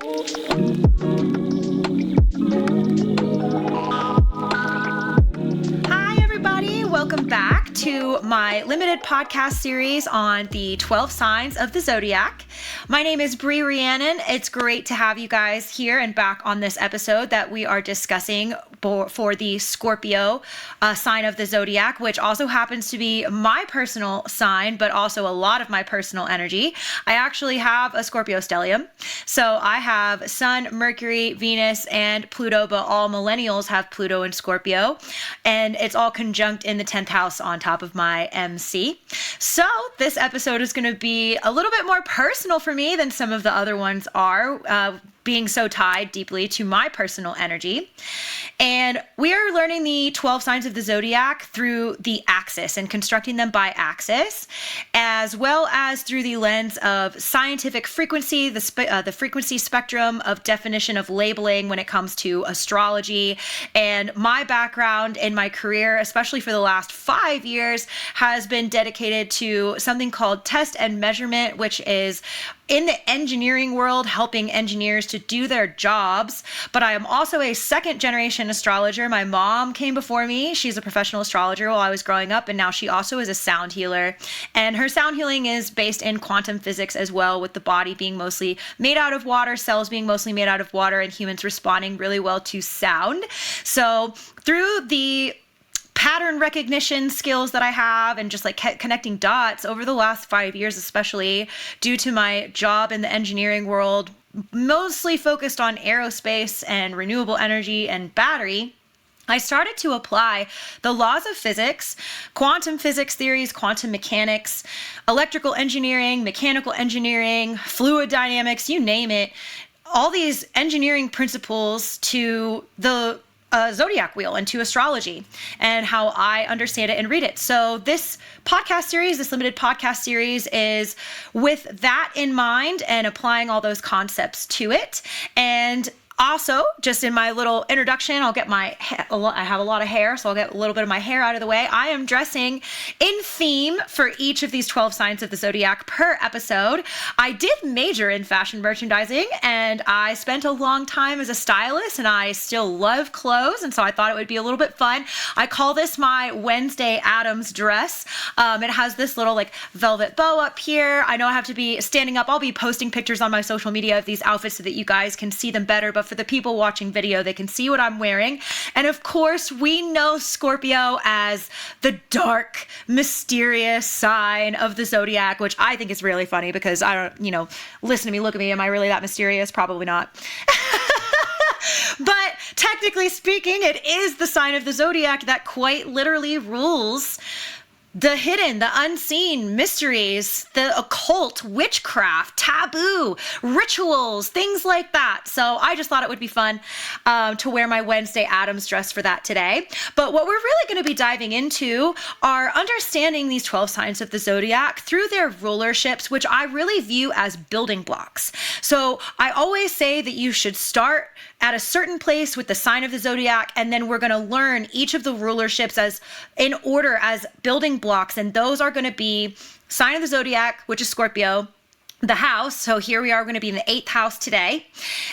Hi, everybody. Welcome back to my limited podcast series on the 12 signs of the Zodiac. My name is Brie Rhiannon. It's great to have you guys here and back on this episode that we are discussing for the Scorpio sign of the Zodiac, which also happens to be my personal sign, but also a lot of my personal energy. I actually have a Scorpio stellium. So I have Sun, Mercury, Venus, and Pluto, but all millennials have Pluto and Scorpio. And it's all conjunct in the 10th house on top of my MC. So this episode is going to be a little bit more personal for me than some of the other ones are, being so tied deeply to my personal energy. And we are learning the 12 signs of the Zodiac through the axis and constructing them by axis, as well as through the lens of scientific frequency, the frequency spectrum of definition of labeling when it comes to astrology. And my background in my career, especially for the last 5 years, has been dedicated to something called test and measurement, which is in the engineering world, helping engineers to do their jobs. But I am also a second generation astrologer. My mom came before me. She's a professional astrologer while I was growing up, and now she also is a sound healer. And her sound healing is based in quantum physics as well, with the body being mostly made out of water, cells being mostly made out of water, and humans responding really well to sound. So through the pattern recognition skills that I have and just like connecting dots over the last 5 years, especially due to my job in the engineering world, mostly focused on aerospace and renewable energy and battery, I started to apply the laws of physics, quantum physics theories, quantum mechanics, electrical engineering, mechanical engineering, fluid dynamics, you name it, all these engineering principles to the zodiac wheel and to astrology and how I understand it and read it. So this podcast series, this limited podcast series, is with that in mind and applying all those concepts to it. And also, just in my little introduction, I have a lot of hair, so I'll get a little bit of my hair out of the way. I am dressing in theme for each of these 12 signs of the Zodiac per episode. I did major in fashion merchandising, and I spent a long time as a stylist, and I still love clothes, and so I thought it would be a little bit fun. I call this my Wednesday Addams dress. It has this little like velvet bow up here. I know I have to be standing up. I'll be posting pictures on my social media of these outfits so that you guys can see them better, but for the people watching video, they can see what I'm wearing. And of course, we know Scorpio as the dark, mysterious sign of the Zodiac, which I think is really funny because I don't, listen to me, look at me. Am I really that mysterious? Probably not. But technically speaking, it is the sign of the Zodiac that quite literally rules the hidden, the unseen, mysteries, the occult, witchcraft, taboo, rituals, things like that. So I just thought it would be fun to wear my Wednesday Addams dress for that today. But what we're really going to be diving into are understanding these 12 signs of the Zodiac through their rulerships, which I really view as building blocks. So I always say that you should start at a certain place with the sign of the Zodiac, and then we're going to learn each of the rulerships as in order as building blocks, and those are going to be sign of the Zodiac, which is Scorpio, the house. So here we are going to be in the 8th house today.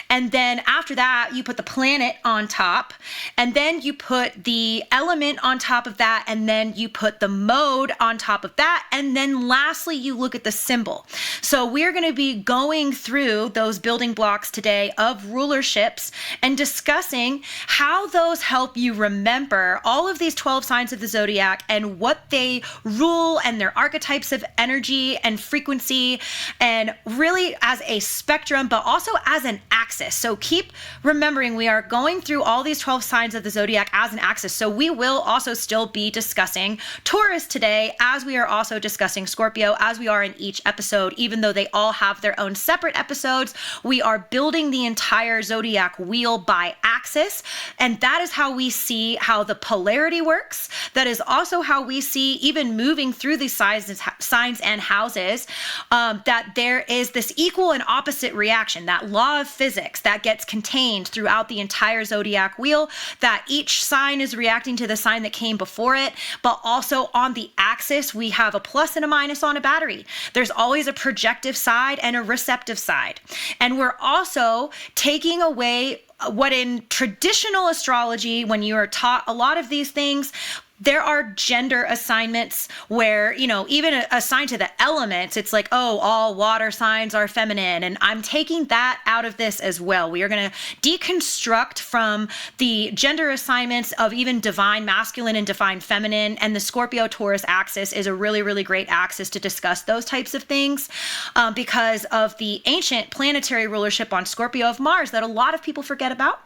And then after that, you put the planet on top, and then you put the element on top of that, and then you put the mode on top of that. And then lastly, you look at the symbol. So we're going to be going through those building blocks today of rulerships and discussing how those help you remember all of these 12 signs of the Zodiac and what they rule and their archetypes of energy and frequency, and really as a spectrum, but also as an axis. So keep remembering we are going through all these 12 signs of the Zodiac as an axis. So we will also still be discussing Taurus today, as we are also discussing Scorpio, as we are in each episode, even though they all have their own separate episodes. We are building the entire Zodiac wheel by axis, and that is how we see how the polarity works. That is also how we see, even moving through these signs and houses, that there is this equal and opposite reaction, that law of physics physics that gets contained throughout the entire zodiac wheel, that each sign is reacting to the sign that came before it, but also on the axis, we have a plus and a minus on a battery. There's always a projective side and a receptive side. And we're also taking away what in traditional astrology, when you are taught a lot of these things, there are gender assignments where, even assigned to the elements, it's like, oh, all water signs are feminine. And I'm taking that out of this as well. We are going to deconstruct from the gender assignments of even divine masculine and divine feminine. And the Scorpio Taurus axis is a really, really great axis to discuss those types of things because of the ancient planetary rulership on Scorpio of Mars that a lot of people forget about.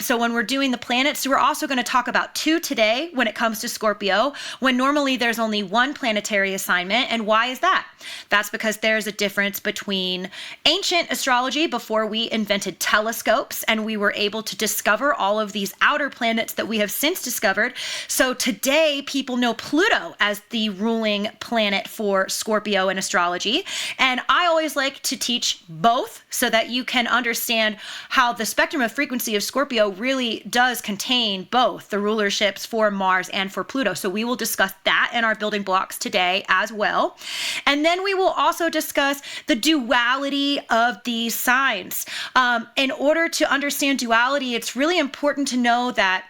So when we're doing the planets, we're also going to talk about 2 today when it comes to Scorpio, when normally there's only 1 planetary assignment. And why is that? That's because there's a difference between ancient astrology before we invented telescopes and we were able to discover all of these outer planets that we have since discovered. So today people know Pluto as the ruling planet for Scorpio in astrology. And I always like to teach both so that you can understand how the spectrum of frequency of Scorpio really does contain both the rulerships for Mars and for Pluto. So we will discuss that in our building blocks today as well. And then we will also discuss the duality of these signs. In order to understand duality, it's really important to know that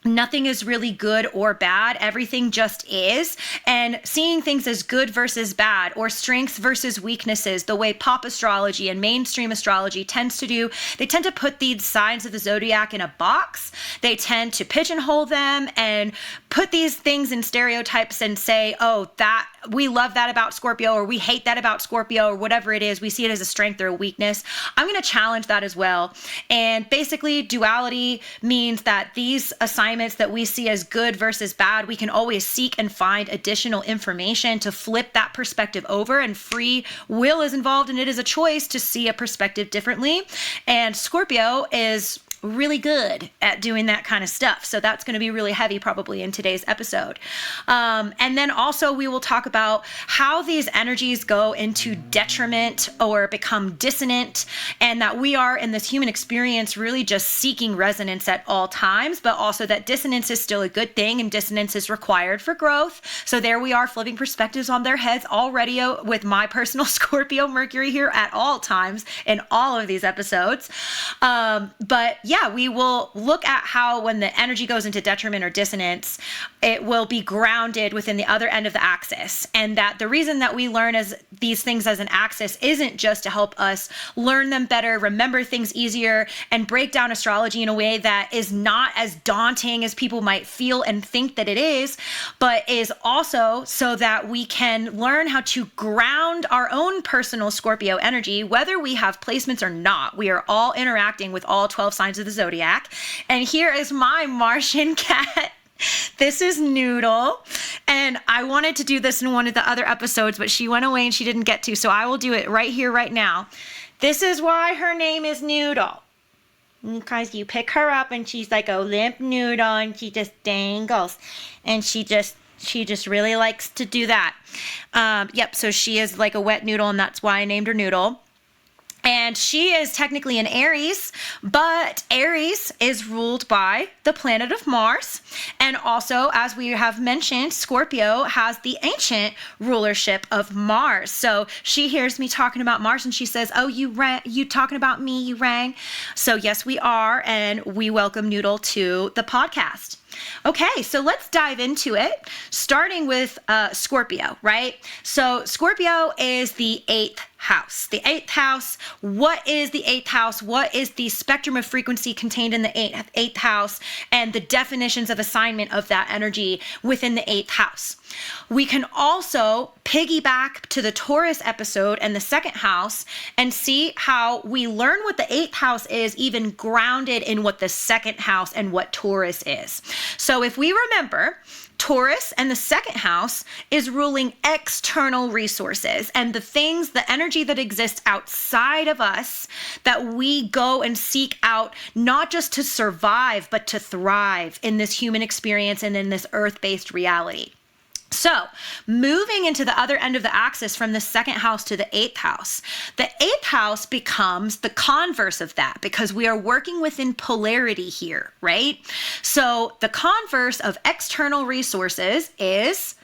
nothing is really good or bad. Everything just is. And seeing things as good versus bad or strengths versus weaknesses, the way pop astrology and mainstream astrology tends to do, they tend to put these signs of the zodiac in a box. They tend to pigeonhole them and put these things in stereotypes and say, oh, that we love that about Scorpio, or we hate that about Scorpio, or whatever it is. We see it as a strength or a weakness. I'm going to challenge that as well. And basically, duality means that these assignments that we see as good versus bad, we can always seek and find additional information to flip that perspective over, and free will is involved, and it is a choice to see a perspective differently. And Scorpio is really good at doing that kind of stuff. So that's going to be really heavy probably in today's episode. And then also we will talk about how these energies go into detriment or become dissonant, and that we are in this human experience really just seeking resonance at all times, but also that dissonance is still a good thing and dissonance is required for growth. So there we are, flipping perspectives on their heads already with my personal Scorpio Mercury here at all times in all of these episodes. But yeah, we will look at how when the energy goes into detriment or dissonance, it will be grounded within the other end of the axis. And that the reason that we learn as these things as an axis isn't just to help us learn them better, remember things easier, and break down astrology in a way that is not as daunting as people might feel and think that it is, but is also so that we can learn how to ground our own personal Scorpio energy, whether we have placements or not. We are all interacting with all 12 signs of the zodiac. And here is my Martian cat. This is Noodle, and I wanted to do this in one of the other episodes, but she went away and she didn't get to, so I will do it right here, right now. This is why her name is Noodle, because you pick her up and she's like a limp noodle and she just dangles, and she just really likes to do that. Yep, so she is like a wet noodle, and that's why I named her Noodle. And she is technically an Aries, but Aries is ruled by the planet of Mars. And also, as we have mentioned, Scorpio has the ancient rulership of Mars. So she hears me talking about Mars and she says, oh, you talking about me, you rang. So yes, we are. And we welcome Noodle to the podcast. Okay, so let's dive into it, starting with Scorpio, right? So Scorpio is the 8th house. The 8th house, what is the 8th house? What is the spectrum of frequency contained in the 8th house, and the definitions of assignment of that energy within the 8th house? We can also piggyback to the Taurus episode and the 2nd house and see how we learn what the 8th house is, even grounded in what the 2nd house and what Taurus is. So if we remember, Taurus and the 2nd house is ruling external resources and the things, the energy that exists outside of us that we go and seek out, not just to survive, but to thrive in this human experience and in this earth-based reality. So, moving into the other end of the axis from the second house to the eighth house becomes the converse of that because we are working within polarity here, right? So, the converse of external resources is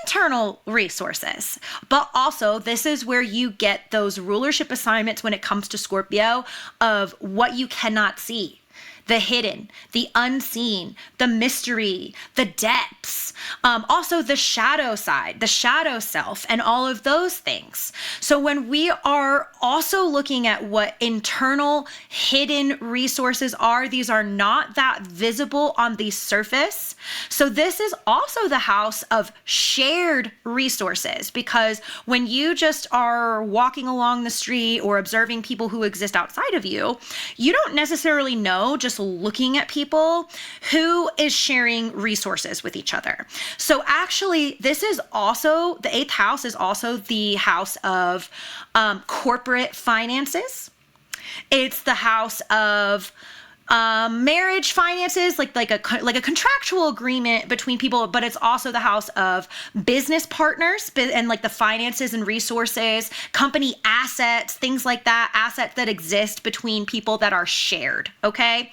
internal resources. But also, this is where you get those rulership assignments when it comes to Scorpio of what you cannot see. The hidden, the unseen, the mystery, the depths, also the shadow side, the shadow self, and all of those things. So when we are also looking at what internal hidden resources are, these are not that visible on the surface. So this is also the house of shared resources, because when you just are walking along the street or observing people who exist outside of you, you don't necessarily know just looking at people who is sharing resources with each other. So actually, this is also, the eighth house is also the house of corporate finances. It's the house of marriage finances, like a contractual agreement between people, but it's also the house of business partners and like the finances and resources, company assets, things like that, assets that exist between people that are shared, okay?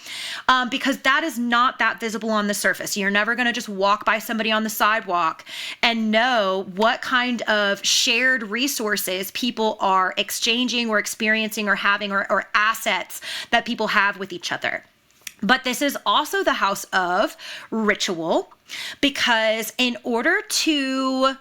Because that is not that visible on the surface. You're never going to just walk by somebody on the sidewalk and know what kind of shared resources people are exchanging or experiencing or having, or assets that people have with each other. But this is also the house of ritual, because in order to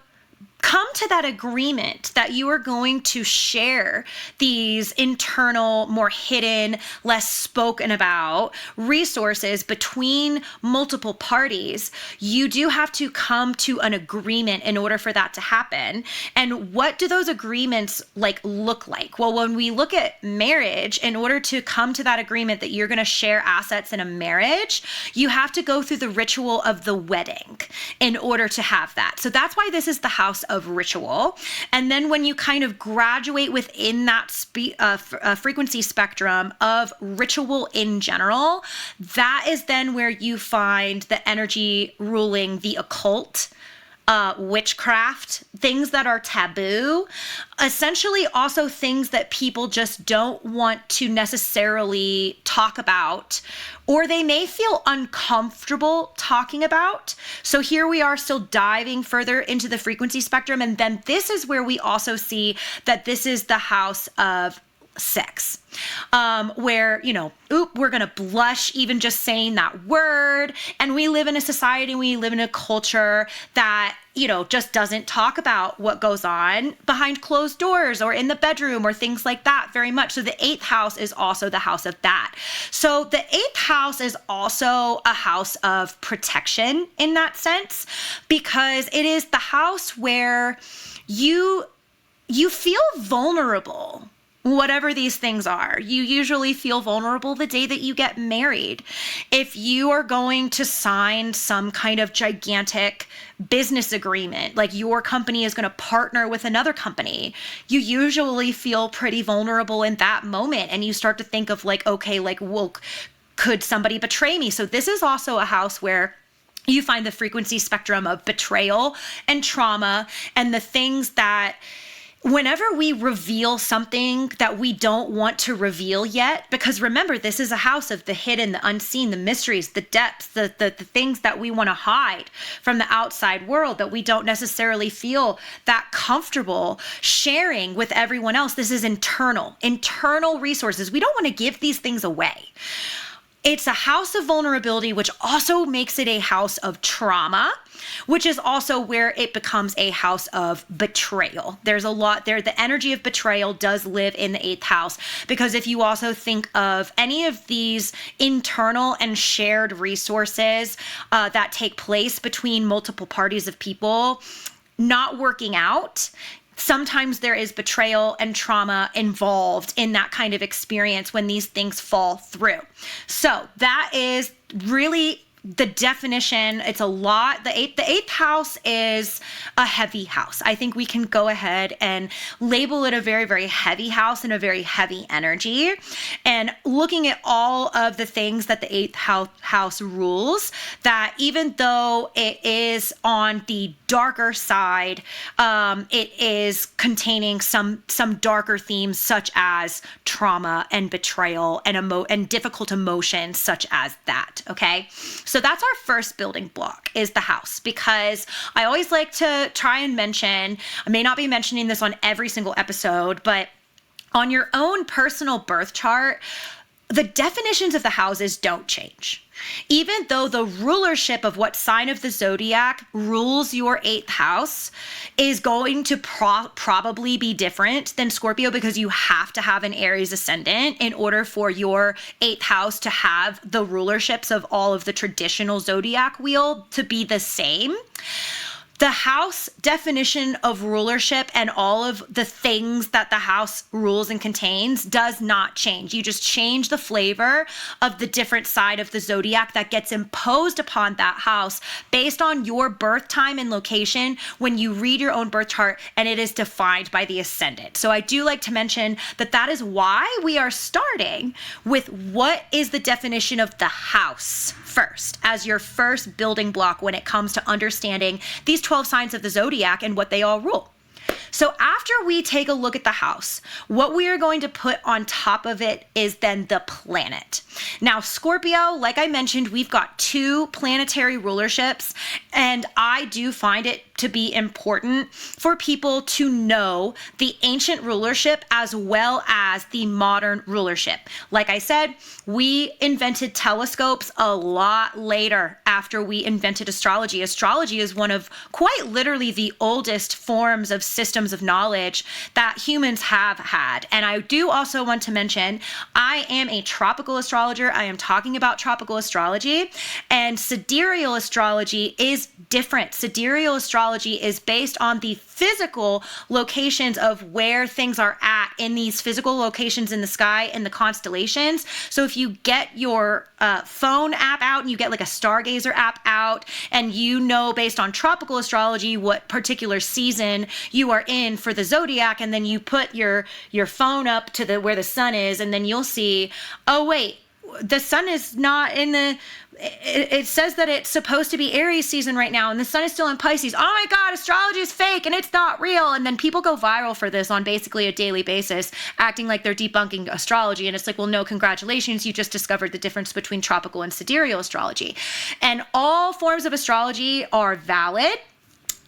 come to that agreement that you are going to share these internal, more hidden, less spoken about resources between multiple parties, you do have to come to an agreement in order for that to happen. And what do those agreements look like? Well, when we look at marriage, in order to come to that agreement that you're going to share assets in a marriage, you have to go through the ritual of the wedding in order to have that. So that's why this is the house of ritual. And then when you kind of graduate within that frequency spectrum of ritual in general, that is then where you find the energy ruling the occult, witchcraft, things that are taboo, essentially also things that people just don't want to necessarily talk about, or they may feel uncomfortable talking about. So here we are still diving further into the frequency spectrum. And then this is where we also see that this is the house of sex, where, we're going to blush even just saying that word. And we live in a society, we live in a culture that, just doesn't talk about what goes on behind closed doors or in the bedroom or things like that very much. So the eighth house is also the house of that. So the eighth house is also a house of protection in that sense, because it is the house where you feel vulnerable. Whatever these things are, you usually feel vulnerable the day that you get married. If you are going to sign some kind of gigantic business agreement, like your company is going to partner with another company, you usually feel pretty vulnerable in that moment. And you start to think of could somebody betray me? So this is also a house where you find the frequency spectrum of betrayal and trauma and the things that, whenever we reveal something that we don't want to reveal yet, because remember, this is a house of the hidden, the unseen, the mysteries, the depths, the things that we want to hide from the outside world that we don't necessarily feel that comfortable sharing with everyone else. This is internal resources. We don't want to give these things away. It's a house of vulnerability, which also makes it a house of trauma, which is also where it becomes a house of betrayal. There's a lot there. The energy of betrayal does live in the eighth house, because if you also think of any of these internal and shared resources that take place between multiple parties of people not working out, sometimes there is betrayal and trauma involved in that kind of experience when these things fall through. So that is really the definition, it's a lot. The eighth house is a heavy house. I think we can go ahead and label it a very, very heavy house and a very heavy energy. And looking at all of the things that the eighth house rules, that even though it is on the darker side, it is containing some darker themes such as trauma and betrayal and difficult emotions such as that. Okay. So that's our first building block, is the house, because I always like to try and mention, I may not be mentioning this on every single episode, but on your own personal birth chart, the definitions of the houses don't change. Even though the rulership of what sign of the zodiac rules your eighth house is going to probably be different than Scorpio, because you have to have an Aries ascendant in order for your eighth house to have the rulerships of all of the traditional zodiac wheel to be the same. The house definition of rulership and all of the things that the house rules and contains does not change. You just change the flavor of the different side of the zodiac that gets imposed upon that house based on your birth time and location when you read your own birth chart, and it is defined by the ascendant. So I do like to mention that is why we are starting with what is the definition of the house first, as your first building block when it comes to understanding these 12 signs of the zodiac and what they all rule. So after we take a look at the house, what we are going to put on top of it is then the planet. Now, Scorpio, like I mentioned, we've got 2 planetary rulerships, and I do find it to be important for people to know the ancient rulership as well as the modern rulership. Like I said, we invented telescopes a lot later after we invented astrology. Astrology is one of quite literally the oldest forms of systems of knowledge that humans have had. And I do also want to mention, I am a tropical astrologer. I am talking about tropical astrology, and sidereal astrology is different. Sidereal astrology is based on the physical locations of where things are at in these physical locations in the sky and the constellations. So if you get your phone app out and you get like a stargazer app out, and you know based on tropical astrology what particular season you are in for the zodiac, and then you put your phone up to where the sun is, and then you'll see, oh wait, the sun is not in the, it says that it's supposed to be Aries season right now, and the sun is still in Pisces. Oh my God, astrology is fake and it's not real. And then people go viral for this on basically a daily basis, acting like they're debunking astrology. And it's like, well, no, congratulations. You just discovered the difference between tropical and sidereal astrology. And all forms of astrology are valid,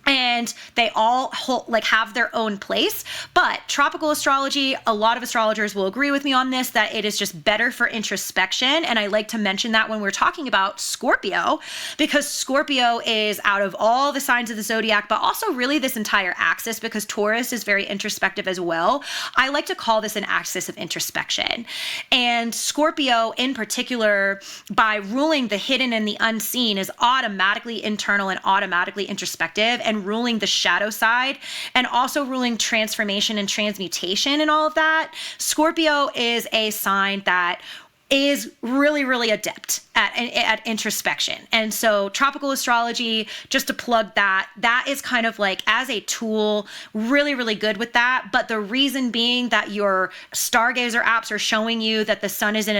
and they all have their own place. But tropical astrology, a lot of astrologers will agree with me on this, that it is just better for introspection. And I like to mention that when we're talking about Scorpio, because Scorpio is out of all the signs of the zodiac, but also really this entire axis, because Taurus is very introspective as well. I like to call this an axis of introspection. And Scorpio in particular, by ruling the hidden and the unseen, is automatically internal and automatically introspective, and ruling the shadow side, and also ruling transformation and transmutation and all of that. Scorpio is a sign that is really, really adept at introspection. And so tropical astrology, just to plug that is kind of like as a tool, really, really good with that. But the reason being that your stargazer apps are showing you that the sun is in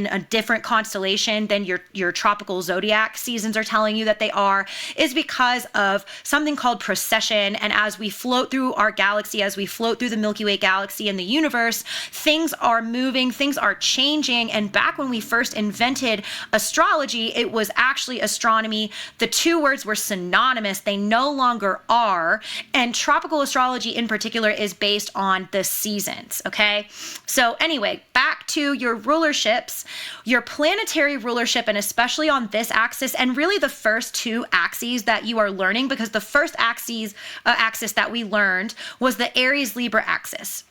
a different constellation than your tropical zodiac seasons are telling you that they are, is because of something called precession. And as we float through our galaxy, as we float through the Milky Way galaxy and the universe, things are moving, things are changing. And back when we first invented astrology, it was actually astronomy. The 2 words were synonymous. They no longer are. And tropical astrology in particular is based on the seasons. Okay. So anyway, back to your rulerships, your planetary rulership, and especially on this axis, and really the first 2 axes that you are learning, because the first axis that we learned was the Aries Libra axis.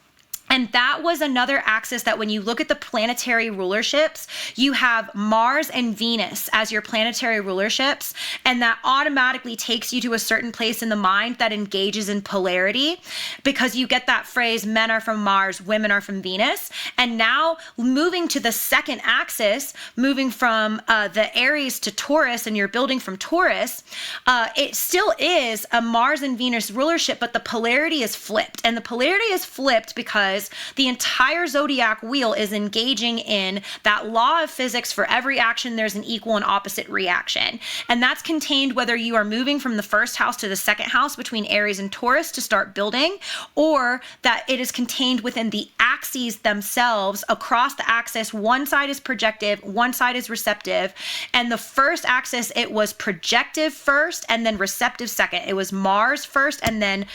And that was another axis that when you look at the planetary rulerships, you have Mars and Venus as your planetary rulerships. And that automatically takes you to a certain place in the mind that engages in polarity, because you get that phrase, men are from Mars, women are from Venus. And now moving to the second axis, moving from the Aries to Taurus, and you're building from Taurus, it still is a Mars and Venus rulership, but the polarity is flipped. And the polarity is flipped because the entire zodiac wheel is engaging in that law of physics. For every action, there's an equal and opposite reaction. And that's contained whether you are moving from the first house to the second house between Aries and Taurus to start building, or that it is contained within the axes themselves. Across the axis, one side is projective, one side is receptive. And the first axis, it was projective first and then receptive second. It was Mars first and then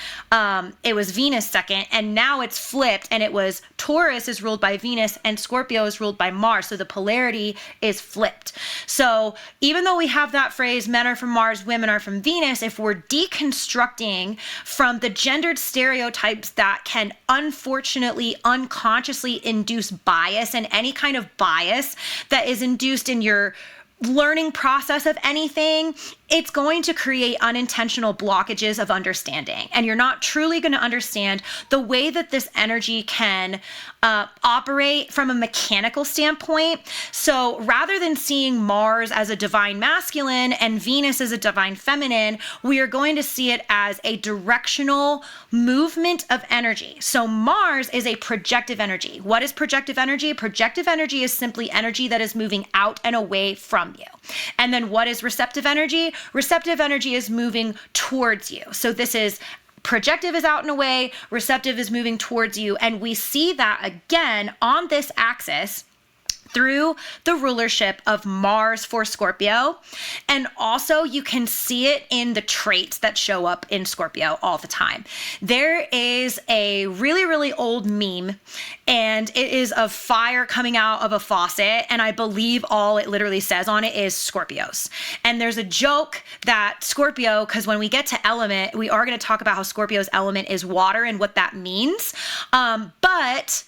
it was Venus second. And now it's flipped, and it was Taurus is ruled by Venus and Scorpio is ruled by Mars. So the polarity is flipped. So even though we have that phrase, men are from Mars, women are from Venus, if we're deconstructing from the gendered stereotypes that can unfortunately unconsciously induce bias, and any kind of bias that is induced in your learning process of anything, it's going to create unintentional blockages of understanding. And you're not truly going to understand the way that this energy can operate from a mechanical standpoint. So rather than seeing Mars as a divine masculine and Venus as a divine feminine, we are going to see it as a directional movement of energy. So Mars is a projective energy. What is projective energy? Projective energy is simply energy that is moving out and away from you. And then what is receptive energy? Receptive energy is moving towards you. So this is projective is out and away, receptive is moving towards you. And we see that again on this axis through the rulership of Mars for Scorpio. And also you can see it in the traits that show up in Scorpio all the time. There is a really, really old meme, and it is of fire coming out of a faucet. And I believe all it literally says on it is Scorpios. And there's a joke that Scorpio, because when we get to element, we are going to talk about how Scorpio's element is water and what that means. But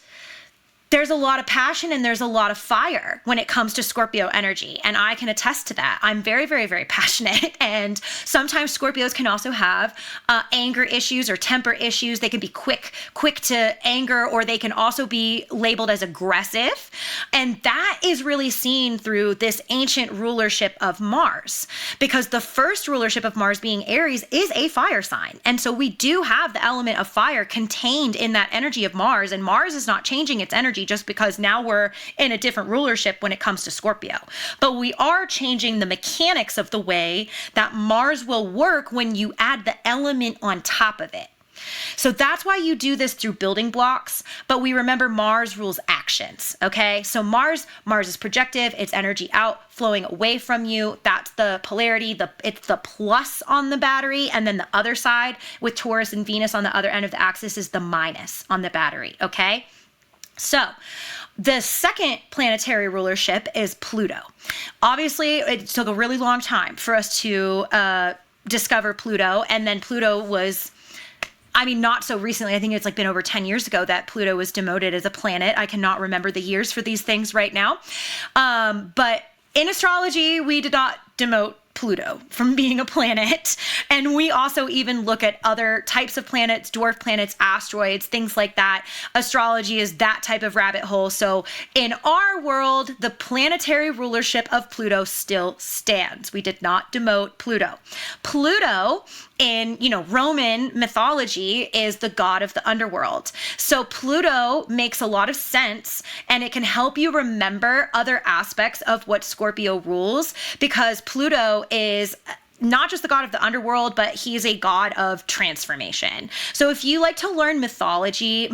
there's a lot of passion and there's a lot of fire when it comes to Scorpio energy. And I can attest to that. I'm very, very, very passionate. And sometimes Scorpios can also have anger issues or temper issues. They can be quick to anger, or they can also be labeled as aggressive. And that is really seen through this ancient rulership of Mars, because the first rulership of Mars, being Aries, is a fire sign. And so we do have the element of fire contained in that energy of Mars, and Mars is not changing its energy just because now we're in a different rulership when it comes to Scorpio. But we are changing the mechanics of the way that Mars will work when you add the element on top of it. So that's why you do this through building blocks. But we remember Mars rules actions, okay? So Mars is projective, it's energy out, flowing away from you. That's the polarity, it's the plus on the battery. And then the other side with Taurus and Venus on the other end of the axis is the minus on the battery, okay? So the second planetary rulership is Pluto. Obviously, it took a really long time for us to discover Pluto. And then Pluto was, not so recently. I think it's been over 10 years ago that Pluto was demoted as a planet. I cannot remember the years for these things right now. But in astrology, we did not demote Pluto from being a planet. And we also even look at other types of planets, dwarf planets, asteroids, things like that. Astrology is that type of rabbit hole. So in our world, the planetary rulership of Pluto still stands. We did not demote Pluto. Pluto in, Roman mythology is the god of the underworld. So Pluto makes a lot of sense, and it can help you remember other aspects of what Scorpio rules, because Pluto is not just the god of the underworld, but he's a god of transformation. So if you like to learn mythology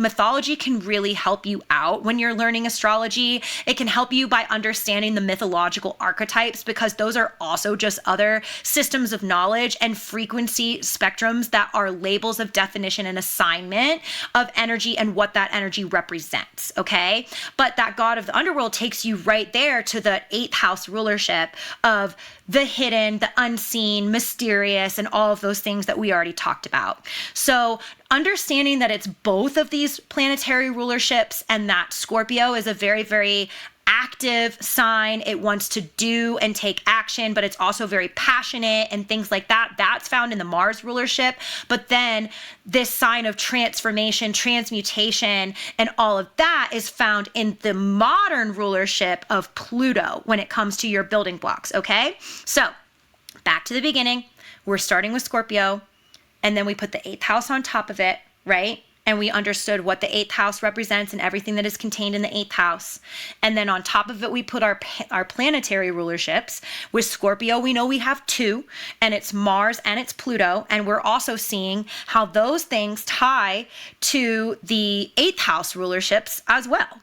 can really help you out when you're learning astrology. It can help you by understanding the mythological archetypes, because those are also just other systems of knowledge and frequency spectrums that are labels of definition and assignment of energy and what that energy represents, okay? But that god of the underworld takes you right there to the 8th house rulership of the hidden, the unseen, unseen, mysterious, and all of those things that we already talked about. So understanding that it's both of these planetary rulerships and that Scorpio is a very, very active sign. It wants to do and take action, but it's also very passionate and things like that. That's found in the Mars rulership. But then this sign of transformation, transmutation, and all of that is found in the modern rulership of Pluto when it comes to your building blocks. Okay. So back to the beginning, we're starting with Scorpio, and then we put the eighth house on top of it, right? And we understood what the eighth house represents and everything that is contained in the eighth house. And then on top of it, we put our planetary rulerships. With Scorpio, we know we have two, and it's Mars and it's Pluto. And we're also seeing how those things tie to the eighth house rulerships as well.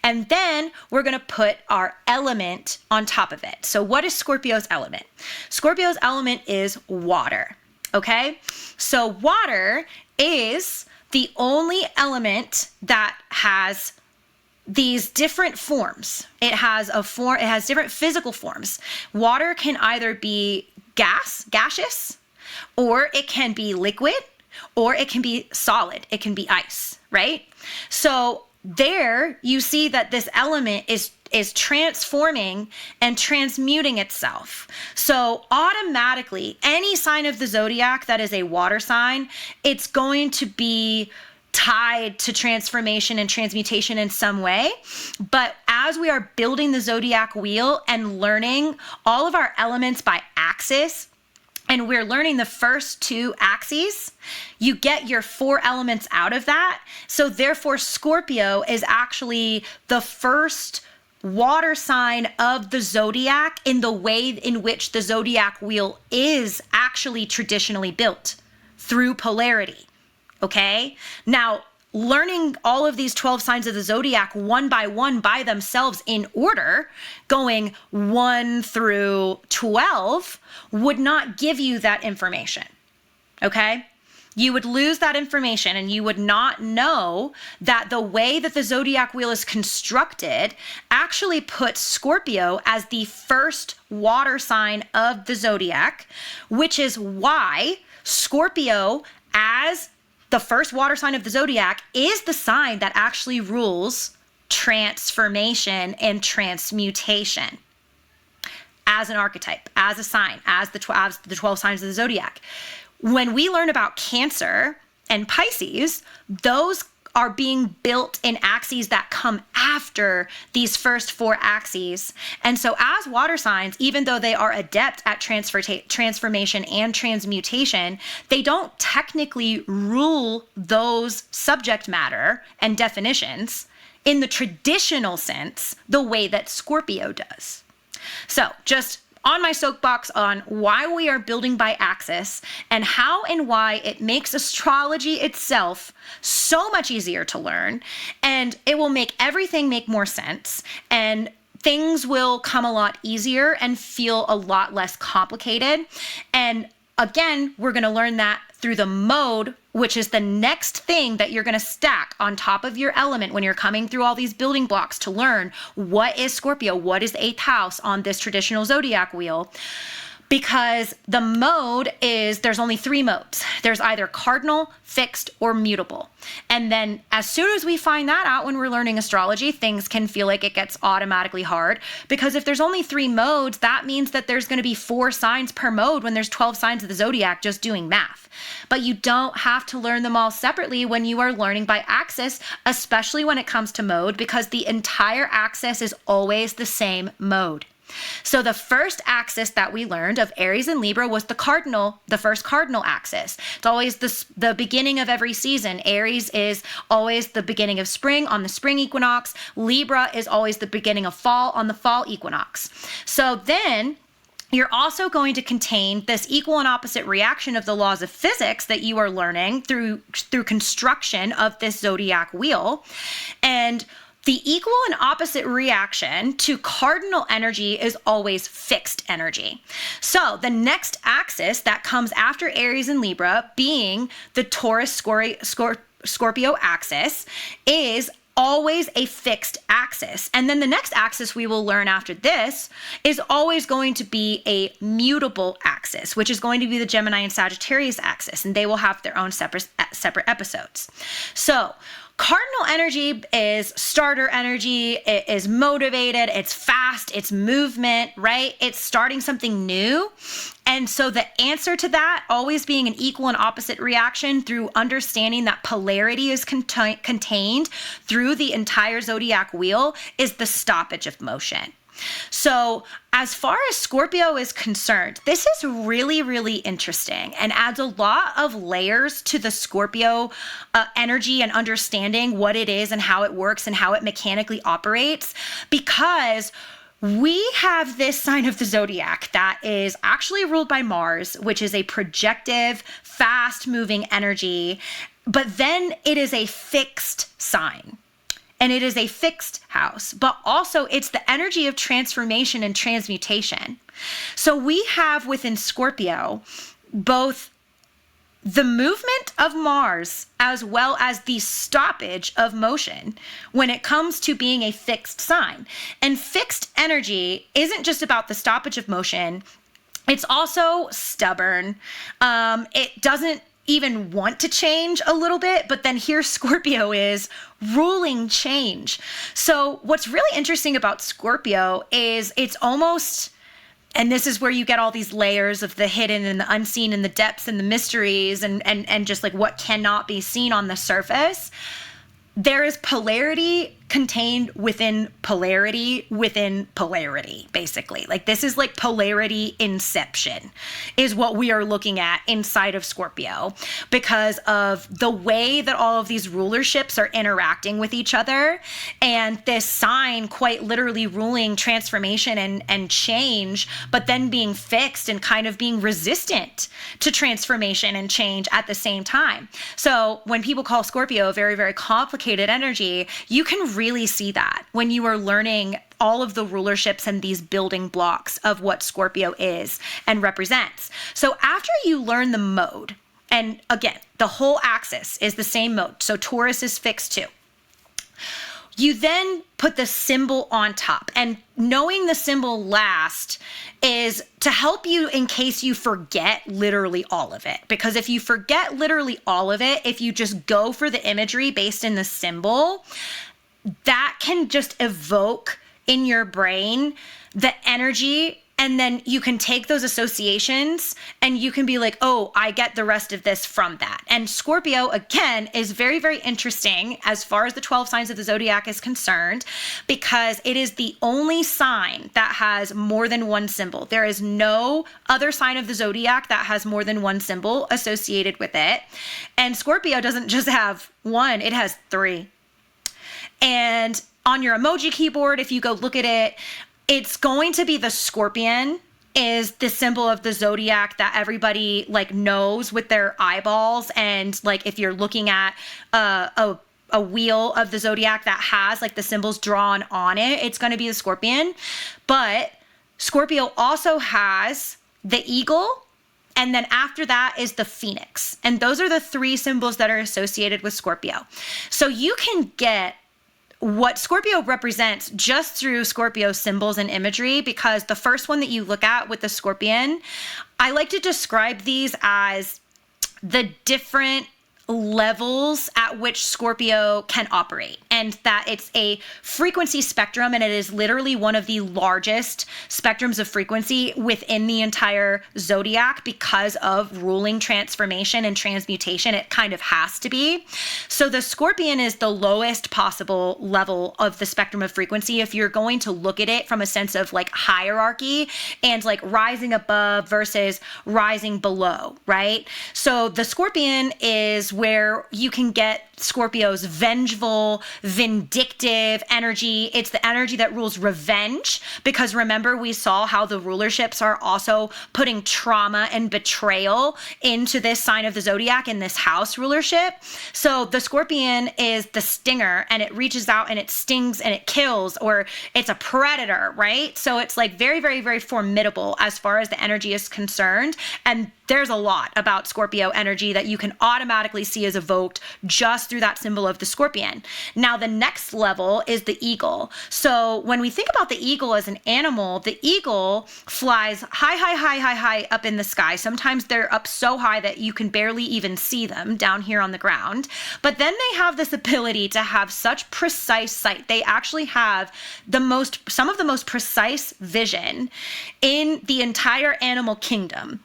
And then we're going to put our element on top of it. So what is Scorpio's element? Scorpio's element is water. Okay? So water is the only element that has these different forms. It has different physical forms. Water can either be gaseous, or it can be liquid, or it can be solid. It can be ice, right? So there you see that this element is transforming and transmuting itself. So automatically, any sign of the zodiac that is a water sign, it's going to be tied to transformation and transmutation in some way. But as we are building the zodiac wheel and learning all of our elements by axis, and we're learning the first two axes, you get your four elements out of that. So therefore, Scorpio is actually the first water sign of the zodiac in the way in which the zodiac wheel is actually traditionally built, through polarity. Okay? Now, learning all of these 12 signs of the zodiac one by one by themselves in order, going 1 through 12, would not give you that information. Okay? You would lose that information, and you would not know that the way that the zodiac wheel is constructed actually puts Scorpio as the first water sign of the zodiac, which is why Scorpio, as the first water sign of the zodiac, is the sign that actually rules transformation and transmutation as an archetype, as a sign, as the 12 signs of the zodiac. When we learn about Cancer and Pisces, those are being built in axes that come after these first four axes. And so as water signs, even though they are adept at transformation and transmutation, they don't technically rule those subject matter and definitions in the traditional sense the way that Scorpio does. So just on my soapbox on why we are building by axis and how and why it makes astrology itself so much easier to learn, and it will make everything make more sense, and things will come a lot easier and feel a lot less complicated. And again, we're going to learn that through the mode, which is the next thing that you're going to stack on top of your element when you're coming through all these building blocks to learn what is Scorpio, what is the eighth house on this traditional zodiac wheel. Because the mode is, there's only three modes. There's either cardinal, fixed, or mutable. And then as soon as we find that out when we're learning astrology, things can feel like it gets automatically hard. Because if there's only three modes, that means that there's going to be 4 signs per mode when there's 12 signs of the zodiac, just doing math. But you don't have to learn them all separately when you are learning by axis, especially when it comes to mode, because the entire axis is always the same mode. So the first axis that we learned of Aries and Libra was the first cardinal axis. It's always the beginning of every season. Aries is always the beginning of spring on the spring equinox. Libra is always the beginning of fall on the fall equinox. So then you're also going to contain this equal and opposite reaction of the laws of physics that you are learning through construction of this zodiac wheel. And the equal and opposite reaction to cardinal energy is always fixed energy. So the next axis that comes after Aries and Libra, being the Taurus Scorpio axis, is always a fixed axis. And then the next axis we will learn after this is always going to be a mutable axis, which is going to be the Gemini and Sagittarius axis, and they will have their own separate episodes. So cardinal energy is starter energy. It is motivated. It's fast. It's movement, right? It's starting something new. And so the answer to that always being an equal and opposite reaction through understanding that polarity is contained through the entire zodiac wheel is the stoppage of motion. So as far as Scorpio is concerned, this is really, really interesting and adds a lot of layers to the Scorpio energy and understanding what it is and how it works and how it mechanically operates, because we have this sign of the zodiac that is actually ruled by Mars, which is a projective, fast-moving energy, but then it is a fixed sign. And it is a fixed house, but also it's the energy of transformation and transmutation. So we have within Scorpio both the movement of Mars as well as the stoppage of motion when it comes to being a fixed sign. And fixed energy isn't just about the stoppage of motion. It's also stubborn. It doesn't even want to change a little bit, but then here Scorpio is ruling change. So what's really interesting about Scorpio is it's almost, and this is where you get all these layers of the hidden and the unseen and the depths and the mysteries and just like what cannot be seen on the surface. There is polarity contained within polarity, basically. Like this is like polarity inception is what we are looking at inside of Scorpio because of the way that all of these rulerships are interacting with each other, and this sign quite literally ruling transformation and change, but then being fixed and kind of being resistant to transformation and change at the same time. So when people call Scorpio a very, very complicated energy, you can really see that when you are learning all of the rulerships and these building blocks of what Scorpio is and represents. So after you learn the mode, and again, the whole axis is the same mode, so Taurus is fixed too. You then put the symbol on top, and knowing the symbol last is to help you in case you forget literally all of it. Because if you forget literally all of it, if you just go for the imagery based in the symbol, that can just evoke in your brain the energy, and then you can take those associations and you can be like, oh, I get the rest of this from that. And Scorpio, again, is very, very interesting as far as the 12 signs of the zodiac is concerned, because it is the only sign that has more than one symbol. There is no other sign of the zodiac that has more than one symbol associated with it. And Scorpio doesn't just have one, it has three. And on your emoji keyboard, if you go look at it, it's going to be the scorpion is the symbol of the zodiac that everybody like knows with their eyeballs. And like if you're looking at a wheel of the zodiac that has like the symbols drawn on it, it's going to be the scorpion. But Scorpio also has the eagle. And then after that is the phoenix. And those are the three symbols that are associated with Scorpio. So you can get what Scorpio represents just through Scorpio symbols and imagery, because the first one that you look at with the scorpion, I like to describe these as the different levels at which Scorpio can operate, and that it's a frequency spectrum, and it is literally one of the largest spectrums of frequency within the entire zodiac because of ruling transformation and transmutation. It kind of has to be. So the scorpion is the lowest possible level of the spectrum of frequency if you're going to look at it from a sense of like hierarchy and like rising above versus rising below, right? So the scorpion is where you can get Scorpio's vengeful, vindictive energy. It's the energy that rules revenge, because remember we saw how the rulerships are also putting trauma and betrayal into this sign of the zodiac in this house rulership. So the scorpion is the stinger, and it reaches out and it stings and it kills, or it's a predator, right? So it's like very, very, very formidable as far as the energy is concerned. And there's a lot about Scorpio energy that you can automatically see as evoked just through that symbol of the scorpion. Now, the next level is the eagle. So when we think about the eagle as an animal, the eagle flies high up in the sky. Sometimes they're up so high that you can barely even see them down here on the ground. But then they have this ability to have such precise sight. They actually have some of the most precise vision in the entire animal kingdom,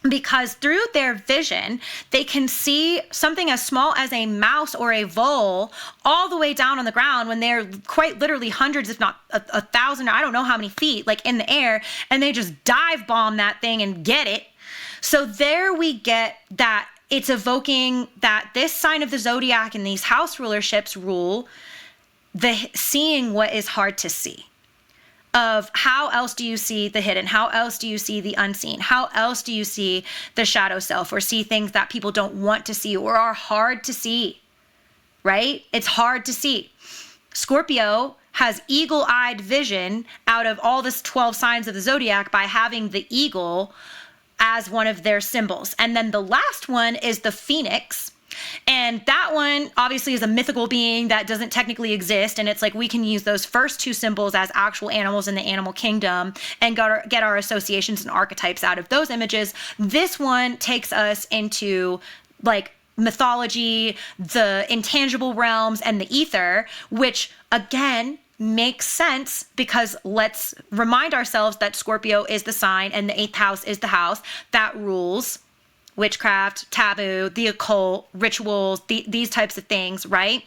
because through their vision, they can see something as small as a mouse or a vole all the way down on the ground when they're quite literally hundreds, if not a thousand, I don't know how many feet, like in the air, and they just dive bomb that thing and get it. So there we get that it's evoking that this sign of the zodiac and these house rulerships rule the seeing what is hard to see. Of how else do you see the hidden? How else do you see the unseen? How else do you see the shadow self, or see things that people don't want to see or are hard to see, right? It's hard to see. Scorpio has eagle-eyed vision out of all the 12 signs of the zodiac by having the eagle as one of their symbols. And then the last one is the phoenix. And that one obviously is a mythical being that doesn't technically exist. And it's like we can use those first two symbols as actual animals in the animal kingdom and get our associations and archetypes out of those images. This one takes us into like mythology, the intangible realms, and the ether, which again makes sense because let's remind ourselves that Scorpio is the sign and the 8th house is the house that rules witchcraft, taboo, the occult, rituals, these types of things, right?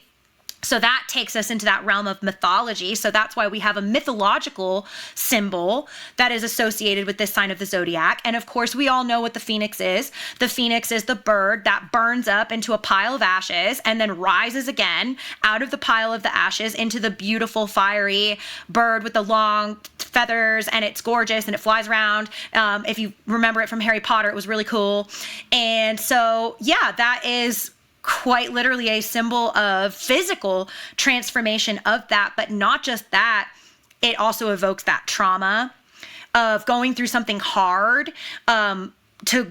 So that takes us into that realm of mythology. So that's why we have a mythological symbol that is associated with this sign of the zodiac. And of course, we all know what the phoenix is. The phoenix is the bird that burns up into a pile of ashes and then rises again out of the pile of the ashes into the beautiful, fiery bird with the long feathers, and it's gorgeous and it flies around. If you remember it from Harry Potter, it was really cool. And so, yeah, that is quite literally a symbol of physical transformation of that. But not just that, it also evokes that trauma of going through something hard, to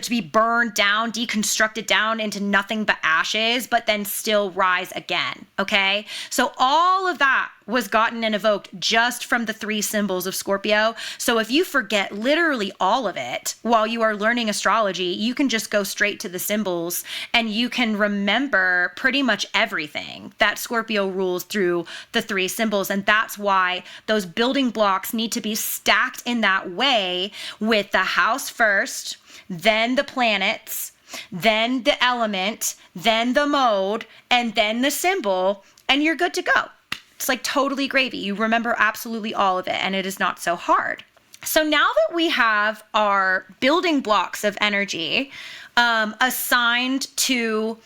be burned down, deconstructed down into nothing but ashes, but then still rise again. Okay. So all of that was gotten and evoked just from the 3 symbols of Scorpio. So if you forget literally all of it while you are learning astrology, you can just go straight to the symbols and you can remember pretty much everything that Scorpio rules through the 3 symbols. And that's why those building blocks need to be stacked in that way, with the house first, then the planets, then the element, then the mode, and then the symbol, and you're good to go. It's like totally gravy. You remember absolutely all of it, and it is not so hard. So now that we have our building blocks of energy assigned to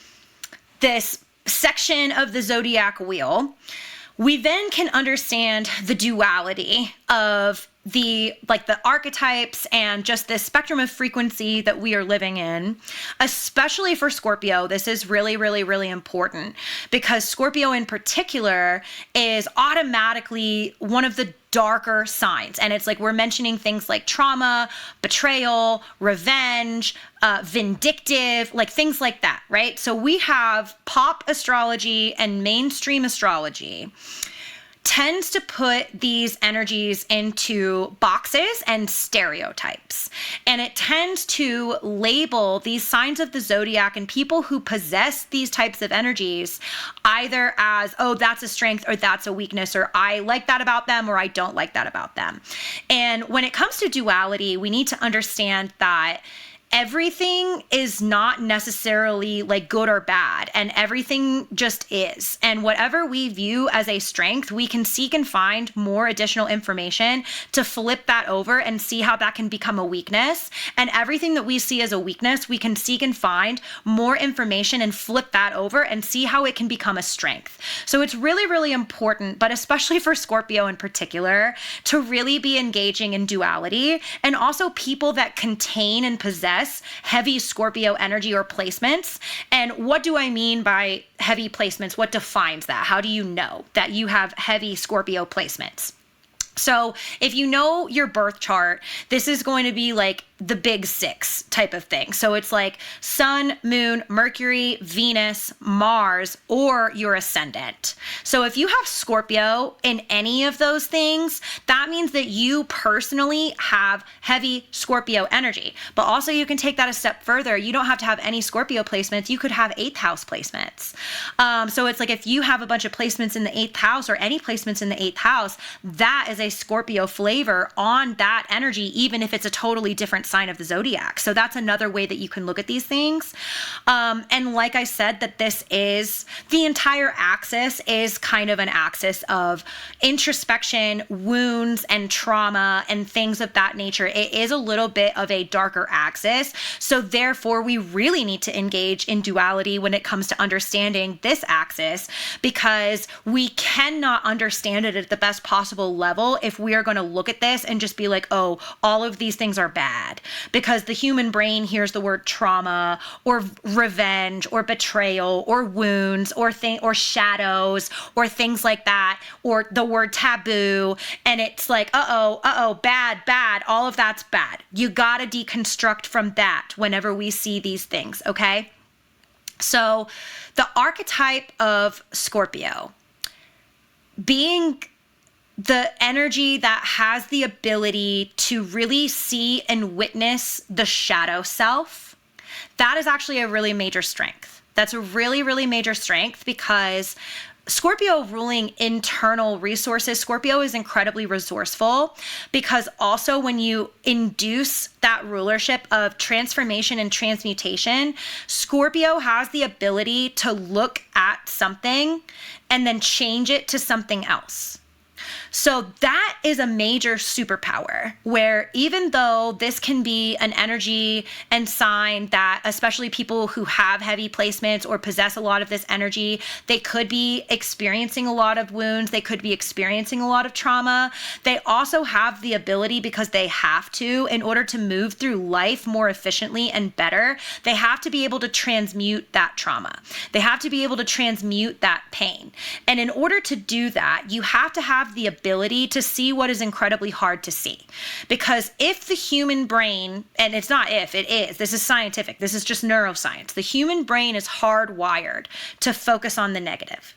this section of the zodiac wheel, we then can understand the duality of the archetypes and just this spectrum of frequency that we are living in. Especially for Scorpio, this is really, really, really important, because Scorpio in particular is automatically one of the darker signs. And it's like we're mentioning things like trauma, betrayal, revenge, vindictive, like things like that, right? So we have pop astrology and mainstream astrology tends to put these energies into boxes and stereotypes. And it tends to label these signs of the zodiac and people who possess these types of energies either as, oh, that's a strength or that's a weakness, or I like that about them or I don't like that about them. And when it comes to duality, we need to understand that everything is not necessarily like good or bad, and everything just is. And whatever we view as a strength, we can seek and find more additional information to flip that over and see how that can become a weakness. And everything that we see as a weakness, we can seek and find more information and flip that over and see how it can become a strength. So it's really, really important, but especially for Scorpio in particular, to really be engaging in duality, and also people that contain and possess heavy Scorpio energy or placements. And what do I mean by heavy placements? What defines that? How do you know that you have heavy Scorpio placements? So if you know your birth chart, this is going to be like the big six type of thing. So it's like Sun, Moon, Mercury, Venus, Mars, or your ascendant. So if you have Scorpio in any of those things, that means that you personally have heavy Scorpio energy. But also you can take that a step further. You don't have to have any Scorpio placements. You could have 8th house placements. So it's like if you have a bunch of placements in the 8th house or any placements in the 8th house, that is a Scorpio flavor on that energy, even if it's a totally different sign of the zodiac. So that's another way that you can look at these things. And like I said, that this is the entire axis is kind of an axis of introspection, wounds, and trauma and things of that nature. It is a little bit of a darker axis. So therefore, we really need to engage in duality when it comes to understanding this axis, because we cannot understand it at the best possible level if we are going to look at this and just be like, oh, all of these things are bad. Because the human brain hears the word trauma or revenge or betrayal or wounds or shadows or things like that, or the word taboo, and it's like, bad, all of that's bad. You got to deconstruct from that whenever we see these things, okay? So the archetype of Scorpio being the energy that has the ability to really see and witness the shadow self, that is actually a really major strength. That's a really, really major strength, because Scorpio ruling internal resources, Scorpio is incredibly resourceful, because also when you induce that rulership of transformation and transmutation, Scorpio has the ability to look at something and then change it to something else. So that is a major superpower, where even though this can be an energy and sign that, especially people who have heavy placements or possess a lot of this energy, they could be experiencing a lot of wounds, they could be experiencing a lot of trauma. They also have the ability, because they have to, in order to move through life more efficiently and better, they have to be able to transmute that trauma. They have to be able to transmute that pain. And in order to do that, you have to have the ability to see what is incredibly hard to see. Because if the human brain, and it's not if, it is, this is scientific, this is just neuroscience, the human brain is hardwired to focus on the negative.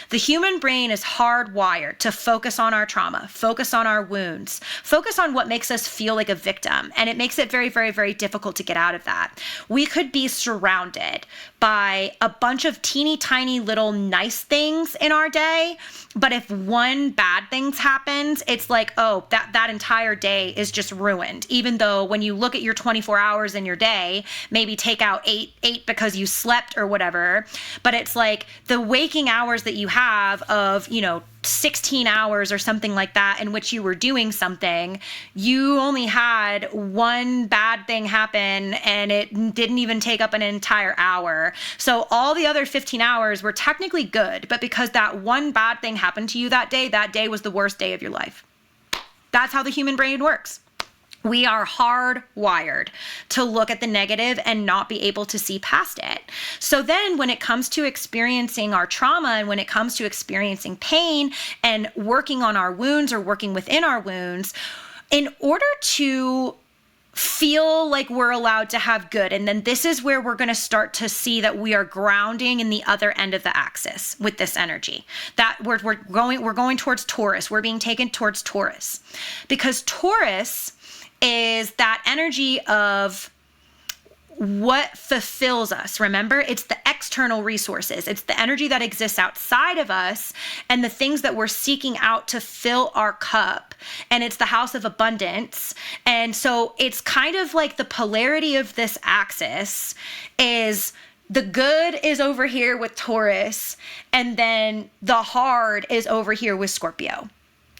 The human brain is hardwired to focus on our trauma, focus on our wounds, focus on what makes us feel like a victim. And it makes it very, very, very difficult to get out of that. We could be surrounded by a bunch of teeny tiny little nice things in our day, but if one bad thing happens, it's like, oh, that entire day is just ruined. Even though when you look at your 24 hours in your day, maybe take out eight because you slept or whatever, but it's like the waking hours that you have of, 16 hours or something like that in which you were doing something, you only had one bad thing happen and it didn't even take up an entire hour. So all the other 15 hours were technically good, but because that one bad thing happened to you that day was the worst day of your life. That's how the human brain works. We are hardwired to look at the negative and not be able to see past it. So then when it comes to experiencing our trauma and when it comes to experiencing pain and working on our wounds or working within our wounds, in order to feel like we're allowed to have good, and then this is where we're going to start to see that we are grounding in the other end of the axis with this energy, that we're going towards Taurus. We're being taken towards Taurus, because Taurus is that energy of what fulfills us. Remember, it's the external resources. It's the energy that exists outside of us and the things that we're seeking out to fill our cup. And it's the house of abundance. And so it's kind of like the polarity of this axis is the good is over here with Taurus, and then the hard is over here with Scorpio.